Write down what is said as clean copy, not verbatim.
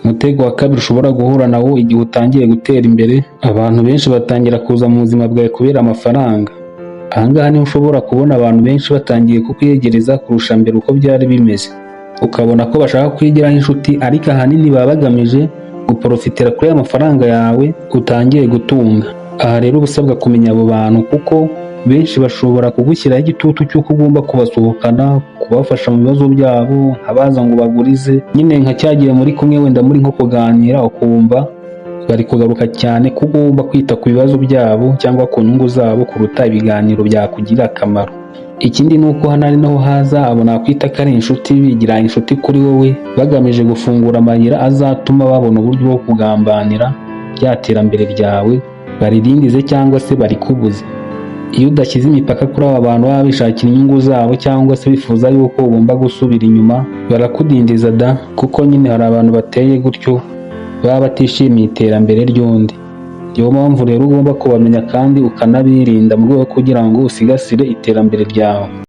Umutego wa kabiri ushobora guhura nawo igihe utangiye gutera imbere, abantu benshi batangira kuza mu buzima bwawe kubera amafaranga. Ahangaha niho ushobora kubona abantu benshi batangiye kukwiyegereza kurusha mbere uko byari bimeze, ukabona ko bashaka kwigiraho inshuti, ariko ahanini baba bagamije guporofitira kuri aya mafaranga yawe utangiye gutunga. Aha rero uba usabwa kumenya abo bantu, kuko benshi bashobora kugushyiraho igitutu cy'uko ugomba kubasohokana, kubafasha mu bibazo byabo, abaza ngo bagurize, nyine nka cyagiye muri kumwe wenda muri nko kuganira, ukumva bari kugaruka cyane ko ugomba kwita ku bibazo byabo cyangwa ku nyungu zabo kuruta ibiganiro byakugirira akamaro. Ikindi ni uko hano ari naho haza abo nakwita ko ari inshuti, bigira inshuti kuri wowe bagamije gufungura amayira azatuma babona uburyo bwo kugambanira rya terambere ryawe, baririndize cyangwa se barikubuze. Iyo udashyize imipaka kuri aba bantu baba bishakira inyungu zabo cyangwa se bifuza yuko ugomba gusubira inyuma, barakudindiza da, kuko nyine hari abantu bateye gutyo baba batishimiye iterambere ry'undi. Niyo mpamvu rero ugomba kubamenya kandi ukanabirinda mu rwego kugira ngo usigasire iterambere ryawe.